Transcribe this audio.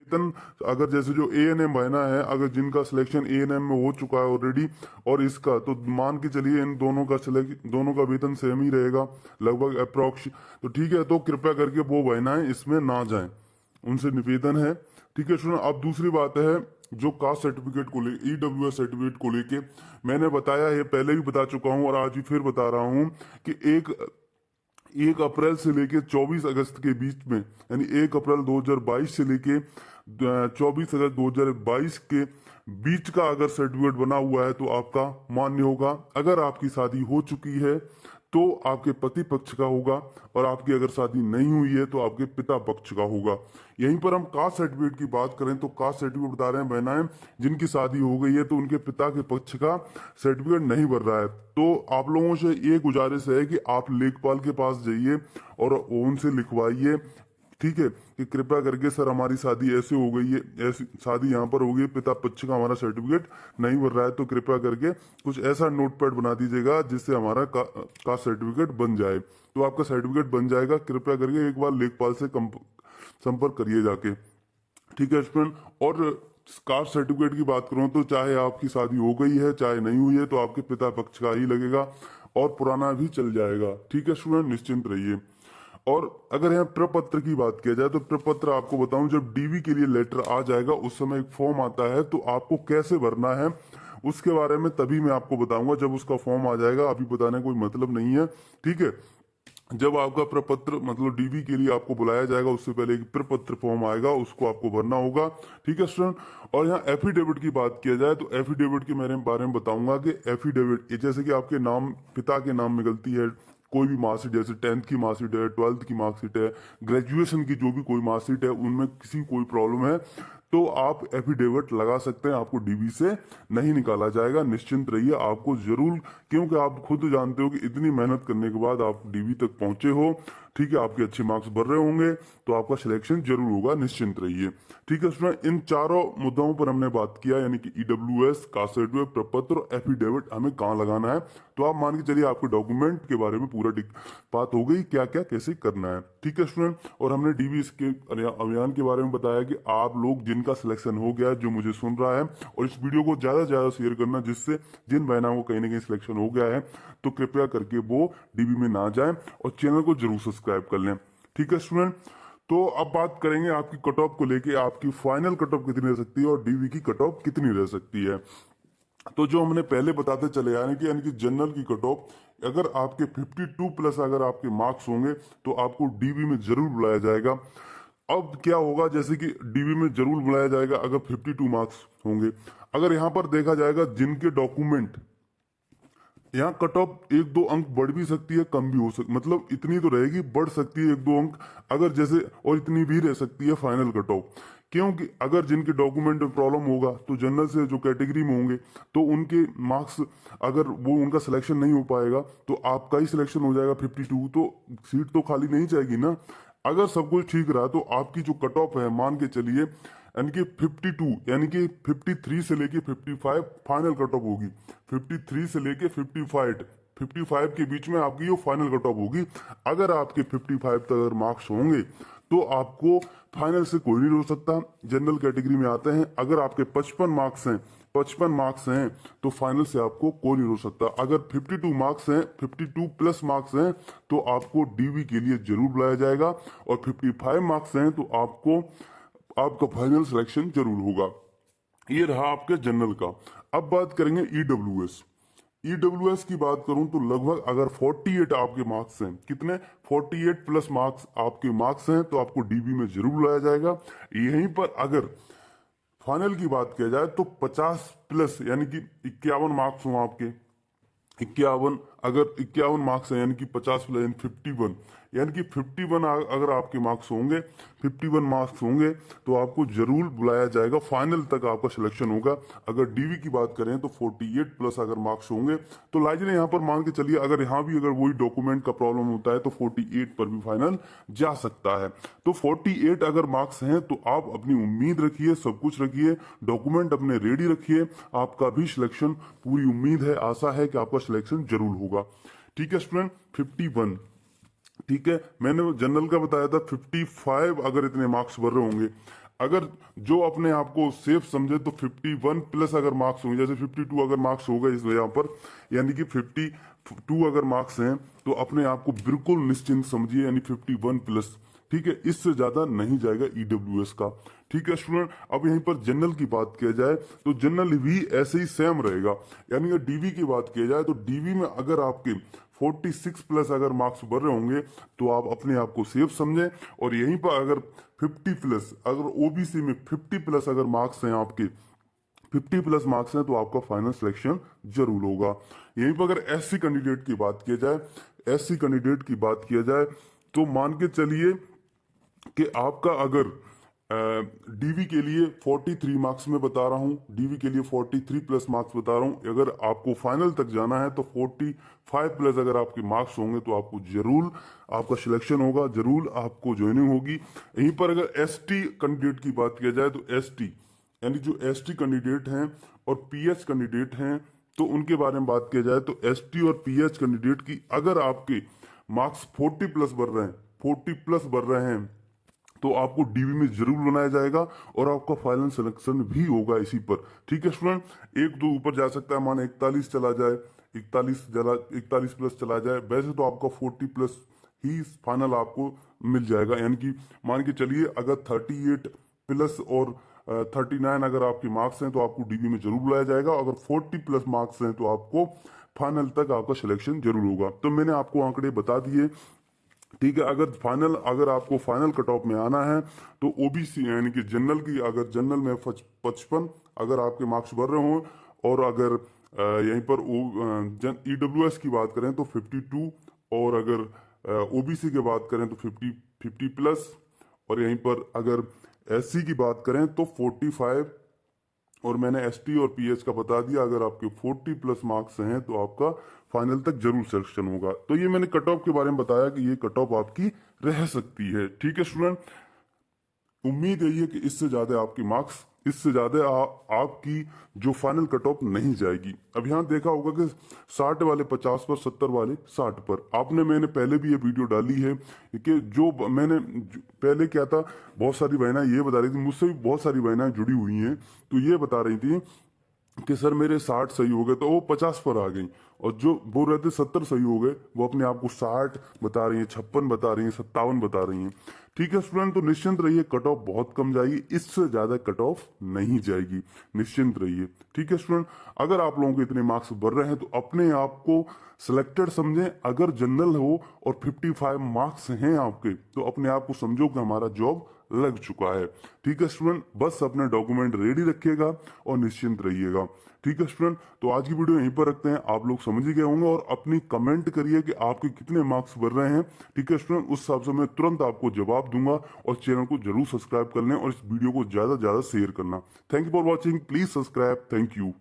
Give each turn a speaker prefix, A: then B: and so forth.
A: वेतन अगर जैसे जो एएनएम बहना है, अगर जिनका सिलेक्शन एएनएम में हो चुका है ऑलरेडी और इसका, तो मान के चलिए इन दोनों का वेतन सेम ही रहेगा लगभग अप्रोक्स। तो ठीक है, तो कृपया करके वो बहनाएं इसमें ना जाएं, उनसे निवेदन है। ठीक है स्टूडेंट, अब दूसरी बात है जो कास्ट सर्टिफिकेट को ले, ईडब्ल्यूएस सर्टिफिकेट को लेके मैंने बताया है, पहले भी बता चुका हूं और आज भी फिर बता रहा हूं कि 1 अप्रैल से लेके 24 अगस्त के बीच में, यानी 1 अप्रैल 2022 से लेके 24 अगस्त 2022 के बीच का अगर सर्टिफिकेट बना हुआ है तो आपका मान्य होगा। अगर आपकी शादी हो चुकी है तो आपके पति पक्ष का होगा, और आपकी अगर शादी नहीं हुई है तो आपके पिता पक्ष का होगा। यहीं पर हम कास्ट सर्टिफिकेट की बात करें तो कास्ट सर्टिफिकेट बता रहे हैं बहनाएं जिनकी शादी हो गई है तो उनके पिता के पक्ष का सर्टिफिकेट नहीं बन रहा है, तो आप लोगों से ये गुजारिश है कि आप लेखपाल के पास जाइए और उनसे लिखवाइए, ठीक है, कि कृपया करके सर हमारी शादी ऐसे हो गई है, ऐसी शादी यहाँ पर हो गई, पिता पक्ष का हमारा सर्टिफिकेट नहीं बन रहा है, तो कृपया करके कुछ ऐसा नोटपैड बना दीजिएगा जिससे हमारा कास्ट सर्टिफिकेट बन जाए। तो आपका सर्टिफिकेट बन जाएगा, कृपया करके एक बार लेखपाल से संपर्क करिए जाके। ठीक है स्टूडेंट, और कास्ट सर्टिफिकेट की बात करूं तो चाहे आपकी शादी हो गई है चाहे नहीं हुई है तो आपके पिता पक्ष का ही लगेगा और पुराना भी चल जाएगा। ठीक है स्टूडेंट, निश्चिंत रहिए। और अगर यहाँ प्रपत्र की बात किया जाए तो प्रपत्र आपको बताऊं, जब डीवी के लिए लेटर आ जाएगा उस समय एक फॉर्म आता है, तो आपको कैसे भरना है उसके बारे में तभी मैं आपको बताऊंगा जब उसका फॉर्म आ जाएगा, अभी बताने का कोई मतलब नहीं है। ठीक है, जब आपका प्रपत्र मतलब डीवी के लिए आपको बुलाया जाएगा उससे पहले एक प्रपत्र फॉर्म आएगा, उसको आपको भरना होगा। ठीक है स्टूडेंट, और यहाँ एफिडेविट की बात किया जाए तो एफिडेविट के मेरे बारे में बताऊंगा कि एफिडेविट जैसे कि आपके नाम, पिता के नाम में गलती है, कोई भी मार्कशीट जैसे 10th की मार्कशीट है, 12th की मार्कशीट है, ग्रेजुएशन की जो भी कोई मार्कशीट है, उनमें किसी कोई प्रॉब्लम है तो आप एफिडेविट लगा सकते हैं, आपको डीवी से नहीं निकाला जाएगा, निश्चिंत रहिए। आपको जरूर, क्योंकि आप खुद जानते हो कि इतनी मेहनत करने के बाद आप डीवी तक पहुंचे हो, ठीक है, आपके अच्छे मार्क्स बढ़ रहे होंगे तो आपका सिलेक्शन जरूर होगा, निश्चिंत रहिए। ठीक है स्टूडेंट, इन चारों मुद्दाओं पर हमने बात किया, यानी कि ईडब्ल्यूएस, कास्ट सर्टिफिकेट, प्रपत्र और एफिडेविट हमें कहाँ लगाना है। तो आप मान के चलिए आपके डॉक्यूमेंट के बारे में पूरा बात हो गई, क्या क्या कैसे करना है। ठीक है स्टूडेंट, और हमने डीवी के अभियान के बारे में बताया कि आप लोग जिनका सिलेक्शन हो गया, जो मुझे सुन रहा है, और इस वीडियो को ज्यादा से ज्यादा शेयर करना जिससे जिन बहनों को कहीं ना कहीं सिलेक्शन हो गया है तो कृपया करके वो डीबी में ना जाएं और चैनल को जरूर सब्सक्राइब कर लें। ठीक है स्टूडेंट, तो अब बात करेंगे आपकी कट ऑफ को लेके, आपकी फाइनल कट ऑफ कितनी रह सकती है और डीवी की कट ऑफ कितनी रह सकती है। तो जो हमने पहले बताते चले आए कि यानी कि जनरल की कट ऑफ, अगर आपके 52 प्लस अगर आपके मार्क्स होंगे तो आपको डीवी में जरूर बुलाया जाएगा। अब क्या होगा, जैसे कि डीवी में जरूर बुलाया जाएगा अगर 52 मार्क्स होंगे। अगर यहां पर देखा जाएगा जिनके डॉक्यूमेंट, यहाँ कट ऑफ 1-2 अंक बढ़ भी सकती है, कम भी हो सकती, मतलब इतनी तो रहेगी, बढ़ सकती है 1-2 अंक अगर जैसे, और इतनी भी रह सकती है फाइनल कट ऑफ। क्योंकि अगर जिनके डॉक्यूमेंट में प्रॉब्लम होगा तो जनरल से जो कैटेगरी में होंगे तो उनके मार्क्स, अगर वो उनका सिलेक्शन नहीं हो पाएगा तो आपका ही सिलेक्शन हो जाएगा 52, तो सीट तो खाली नहीं जाएगी ना। अगर सब कुछ ठीक रहा तो आपकी जो कट ऑफ है, मान के चलिए यानी कि 52, यानी कि 53 से लेके 55 फाइनल कट ऑफ होगी, 53 से लेके 55 के बीच में आपकी ये फाइनल कट ऑफ होगी। अगर आपके 55 तक अगर मार्क्स होंगे तो आपको फाइनल से कोई नहीं रोक सकता, जनरल कैटेगरी में आते हैं। अगर आपके 55 मार्क्स हैं तो फाइनल से आपको कोई नहीं रोक सकता। अगर 52 मार्क्स हैं, 52 प्लस मार्क्स हैं तो आपको डीवी के लिए जरूर बुलाया जाएगा, और 55 मार्क्स हैं तो आपका फाइनल सिलेक्शन जरूर होगा। ये रहा आपके जनरल का। अब बात करेंगे ईडब्ल्यूएस। ईडब्ल्यूएस की बात करूं तो लगभग अगर 48 आपके मार्क्स हैं, कितने, 48 प्लस मार्क्स आपके मार्क्स हैं तो आपको डीबी में जरूर बुलाया जाएगा। यहीं पर अगर फाइनल की बात किया जाए तो 50 प्लस यानी कि 51 मार्क्स हों आपके, 51, अगर 51 मार्क्स है यानी कि 50 प्लस यानी 51, यानी कि 51 अगर आपके मार्क्स होंगे, 51 मार्क्स होंगे तो आपको जरूर बुलाया जाएगा, फाइनल तक आपका सिलेक्शन होगा। अगर डीवी की बात करें तो 48 प्लस अगर मार्क्स होंगे तो लाइजन यहाँ पर मान के चलिए अगर यहाँ भी अगर वही डॉक्यूमेंट का प्रॉब्लम होता है तो 48 पर भी फाइनल जा सकता है। तो 48 अगर मार्क्स हैं तो आप अपनी उम्मीद रखिए, सब कुछ रखिए, डॉक्यूमेंट अपने रेडी रखिए, आपका भी सिलेक्शन, पूरी उम्मीद है, आशा है कि आपका सिलेक्शन जरूर होगा। ठीक है स्टूडेंट, 51 ठीक है, मैंने जनरल का बताया था 55 अगर इतने मार्क्स भर रहे होंगे। अगर जो अपने आप को सेफ समझे तो 51 प्लस अगर मार्क्स होंगे, जैसे 52 अगर मार्क्स हो गए इस यहाँ पर, यानी कि 52 अगर मार्क्स हैं तो अपने आप को बिल्कुल निश्चिंत समझिए, यानी 51 प्लस। ठीक है, इससे ज्यादा नहीं जाएगा ईडब्ल्यूएस का। ठीक है स्टूडेंट, अब यहीं पर जनरल की बात किया जाए तो जनरल भी ऐसे ही सेम रहेगा। यानी अगर डीवी की बात की जाए तो डीवी में अगर आपके 46 प्लस अगर मार्क्स भर रहे होंगे तो आप अपने आप को सेफ समझें। और यहीं पर अगर 50 प्लस, अगर ओबीसी में 50 प्लस अगर मार्क्स हैं आपके, 50 प्लस मार्क्स हैं तो आपका फाइनल सिलेक्शन जरूर होगा। यहीं पर अगर एससी कैंडिडेट की बात किया जाए, एससी कैंडिडेट की बात किया जाए तो मान के चलिए कि आपका अगर डीवी के लिए 43 मार्क्स में बता रहा हूं, डीवी के लिए 43 प्लस मार्क्स बता रहा हूं, अगर आपको फाइनल तक जाना है तो 45 प्लस अगर आपके मार्क्स होंगे तो आपको जरूर आपका सिलेक्शन होगा, जरूर आपको ज्वाइनिंग होगी। यहीं पर अगर एसटी कैंडिडेट की बात किया जाए तो एसटी, यानी जो एसटी कैंडिडेट हैं और पीएच कैंडिडेट हैं, तो उनके बारे में बात किया जाए तो एसटी और पीएच कैंडिडेट की अगर आपके मार्क्स 40 प्लस बढ़ रहे हैं, 40 प्लस बढ़ रहे हैं, तो आपको डीवी में जरूर बनाया जाएगा और आपका फाइनल सिलेक्शन भी होगा इसी पर। ठीक है स्टूडेंट, एक दो ऊपर जा सकता है, माने 41 चला जाए, 41 प्लस चला जाए, वैसे तो आपका 40 प्लस ही फाइनल आपको मिल जाएगा। यानी कि मान के चलिए अगर 38 प्लस और 39 अगर आपके मार्क्स हैं तो आपको डीबी में जरूर बुलाया जाएगा। अगर 40 प्लस मार्क्स हैं तो आपको फाइनल तक आपका सिलेक्शन जरूर होगा। तो मैंने आपको आंकड़े बता दिए। ठीक है, अगर आपको फाइनल कट ऑफ में आना है तो ओबीसी यानी कि जनरल की, अगर जनरल में 55 अगर आपके मार्क्स बढ़ रहे हों, और अगर यहीं पर ईडब्ल्यूएस की बात करें तो 52, और अगर ओबीसी की बात करें तो 50 प्लस, और यहीं पर अगर एससी की बात करें तो 45, और मैंने एसटी और पीएच का बता दिया। अगर आपके 40 प्लस मार्क्स हैं तो आपका फाइनल तक जरूर सिलेक्शन होगा। तो ये मैंने कट ऑफ के बारे में बताया कि ये कट ऑफ आपकी रह सकती है। ठीक है स्टूडेंट, उम्मीद है कि इससे ज्यादा आपके मार्क्स, इससे ज्यादा आपकी जो फाइनल कट ऑफ नहीं जाएगी। अब यहाँ देखा होगा कि 60 वाले 50 पर, 70 वाले 60 पर। मैंने पहले भी ये वीडियो डाली है कि पहले क्या था, बहुत सारी बहना ये बता रही थी, मुझसे भी बहुत सारी बहना जुड़ी हुई हैं, तो ये बता रही थी कि सर मेरे 60 सही हो गए, तो वो 50 पर आ गई, और जो बोल रहे थे 70 सही हो गए वो अपने आप को 60 बता रही हैं, 56 बता रही हैं, 57 बता रही हैं। ठीक है स्टूडेंट, तो निश्चिंत रहिए, कट ऑफ बहुत कम जाएगी, इससे ज्यादा कट ऑफ नहीं जाएगी, निश्चिंत रहिए। ठीक है स्टूडेंट, अगर आप लोगों के इतने मार्क्स बढ़ रहे हैं तो अपने आप को सिलेक्टेड समझें। अगर जनरल हो और 55 मार्क्स हैं आपके तो अपने आप को समझो कि हमारा जॉब लग चुका है। ठीक है स्टूडेंट, बस अपने डॉक्यूमेंट रेडी रखिएगा और निश्चिंत रहिएगा। ठीक है स्टूडेंट, तो आज की वीडियो यहीं पर रखते हैं। आप लोग समझ ही गए होंगे, और अपनी कमेंट करिए कि आपके कितने मार्क्स बढ़ रहे हैं। ठीक है स्टूडेंट, उस हिसाब से मैं तुरंत आपको जवाब दूंगा, और चैनल को जरूर सब्सक्राइब कर लें और इस वीडियो को ज्यादा से ज्यादा शेयर करना। Thank you for watching, please subscribe, thank you.